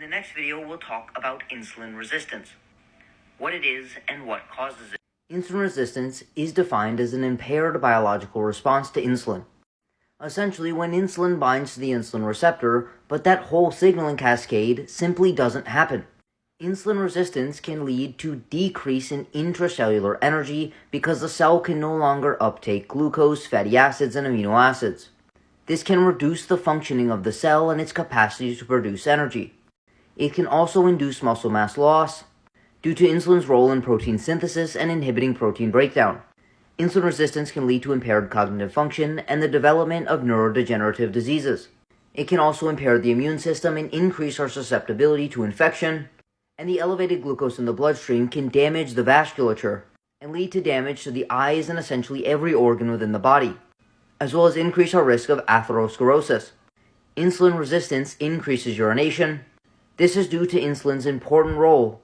In the next video, we'll talk about insulin resistance, what it is and what causes it. Insulin resistance is defined as an impaired biological response to insulin. Essentially, when insulin binds to the insulin receptor, but that whole signaling cascade simply doesn't happen. Insulin resistance can lead to decrease in intracellular energy because the cell can no longer uptake glucose, fatty acids, and amino acids. This can reduce the functioning of the cell and its capacity to produce energy. It can also induce muscle mass loss due to insulin's role in protein synthesis and inhibiting protein breakdown. Insulin resistance can lead to impaired cognitive function and the development of neurodegenerative diseases. It can also impair the immune system and increase our susceptibility to infection. And the elevated glucose in the bloodstream can damage the vasculature and lead to damage to the eyes and essentially every organ within the body, as well as increase our risk of atherosclerosis. Insulin resistance increases urination. This is due to insulin's important role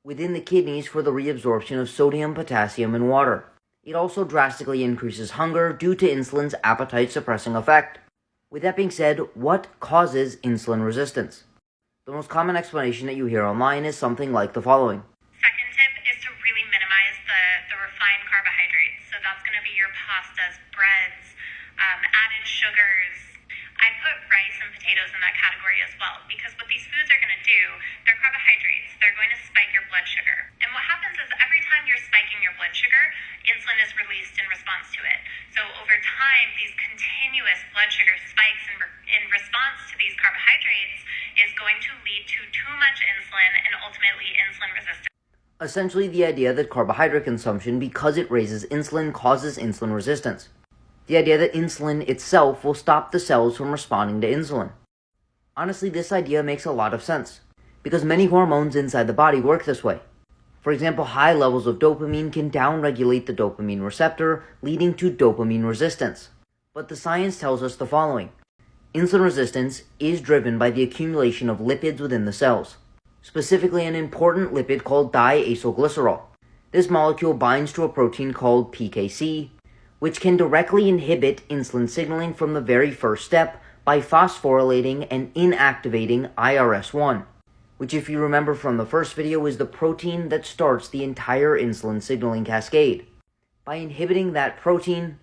within the kidneys for the reabsorption of sodium, potassium, and water. It also drastically increases hunger due to insulin's appetite-suppressing effect. With that being said, what causes insulin resistance? The most common explanation that you hear online is something like the following. Second tip is to really minimize the refined carbohydrates. So that's going to be your pastas, breads, added sugars. I put rice and potatoes in that category as well, because what these foods are going to do, they're carbohydrates. They're going to spike your blood sugar. And what happens is every time you're spiking your blood sugar, insulin is released in response to it. So over time, these continuous blood sugar spikes in response to these carbohydrates is going to lead to too much insulin and ultimately insulin resistance. Essentially, the idea that carbohydrate consumption, because it raises insulin, causes insulin resistance. The idea that insulin itself will stop the cells from responding to insulin. Honestly, this idea makes a lot of sense, because many hormones inside the body work this way. For example, high levels of dopamine can downregulate the dopamine receptor, leading to dopamine resistance. But the science tells us the following. Insulin resistance is driven by the accumulation of lipids within the cells, specifically an important lipid called diacylglycerol. This molecule binds to a protein called PKC, which can directly inhibit insulin signaling from the very first step by phosphorylating and inactivating IRS1, which, if you remember from the first video, is the protein that starts the entire insulin signaling cascade. By inhibiting that protein,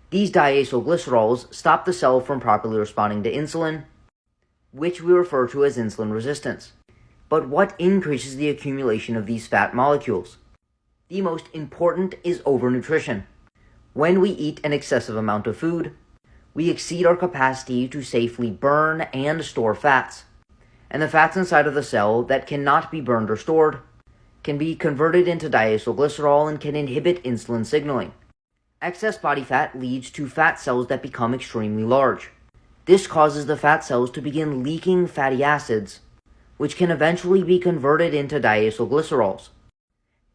these diacylglycerols stop the cell from properly responding to insulin, which we refer to as insulin resistance. But what increases the accumulation of these fat molecules? The most important is overnutrition. When we eat an excessive amount of food, we exceed our capacity to safely burn and store fats. And the fats inside of the cell that cannot be burned or stored can be converted into diacylglycerol and can inhibit insulin signaling. Excess body fat leads to fat cells that become extremely large. This causes the fat cells to begin leaking fatty acids, which can eventually be converted into diacylglycerols.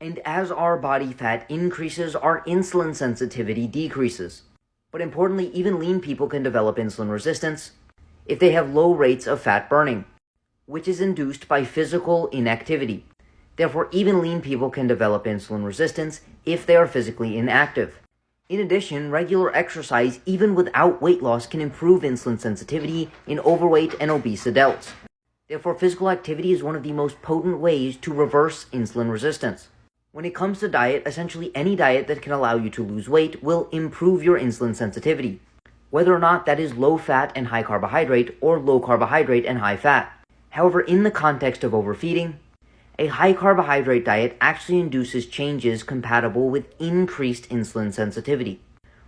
And as our body fat increases, our insulin sensitivity decreases. But importantly, even lean people can develop insulin resistance if they have low rates of fat burning, which is induced by physical inactivity. Therefore, even lean people can develop insulin resistance if they are physically inactive. In addition, regular exercise, even without weight loss, can improve insulin sensitivity in overweight and obese adults. Therefore, physical activity is one of the most potent ways to reverse insulin resistance. When it comes to diet, essentially any diet that can allow you to lose weight will improve your insulin sensitivity, whether or not that is low fat and high carbohydrate or low carbohydrate and high fat. However, in the context of overfeeding, a high carbohydrate diet actually induces changes compatible with increased insulin sensitivity,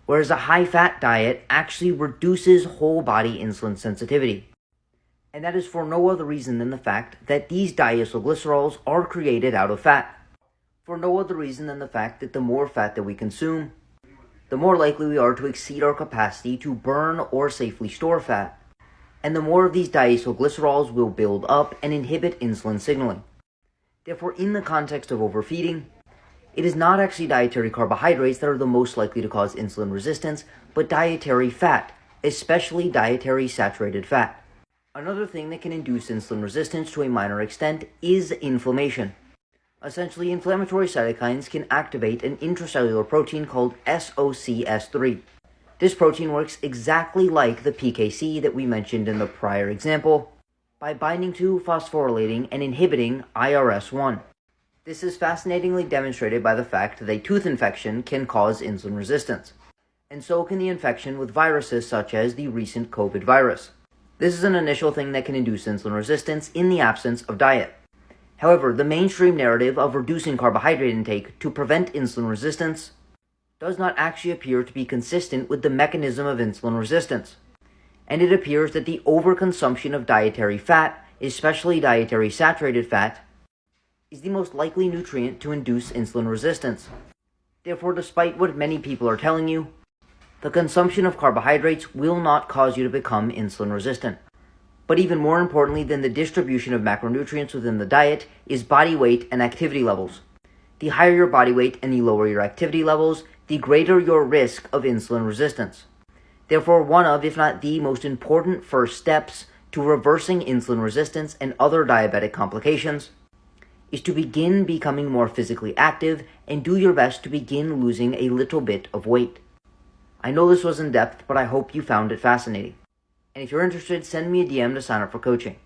whereas a high fat diet actually reduces whole body insulin sensitivity. And that is for no other reason than the fact that these diacylglycerols are created out of fat. For no other reason than the fact that the more fat that we consume, the more likely we are to exceed our capacity to burn or safely store fat, and the more of these diacylglycerols will build up and inhibit insulin signaling. Therefore, in the context of overfeeding, it is not actually dietary carbohydrates that are the most likely to cause insulin resistance, but dietary fat, especially dietary saturated fat. Another thing that can induce insulin resistance to a minor extent is inflammation. Essentially, inflammatory cytokines can activate an intracellular protein called SOCS3. This protein works exactly like the PKC that we mentioned in the prior example, by binding to, phosphorylating, and inhibiting IRS1. This is fascinatingly demonstrated by the fact that a tooth infection can cause insulin resistance, and so can the infection with viruses such as the recent COVID virus. This is an initial thing that can induce insulin resistance in the absence of diet. However, the mainstream narrative of reducing carbohydrate intake to prevent insulin resistance does not actually appear to be consistent with the mechanism of insulin resistance, and it appears that the overconsumption of dietary fat, especially dietary saturated fat, is the most likely nutrient to induce insulin resistance. Therefore, despite what many people are telling you, the consumption of carbohydrates will not cause you to become insulin resistant. But even more importantly than the distribution of macronutrients within the diet is body weight and activity levels. The higher your body weight and the lower your activity levels, the greater your risk of insulin resistance. Therefore, one of, if not the most important first steps to reversing insulin resistance and other diabetic complications is to begin becoming more physically active and do your best to begin losing a little bit of weight. I know this was in depth, but I hope you found it fascinating. And if you're interested, send me a DM to sign up for coaching.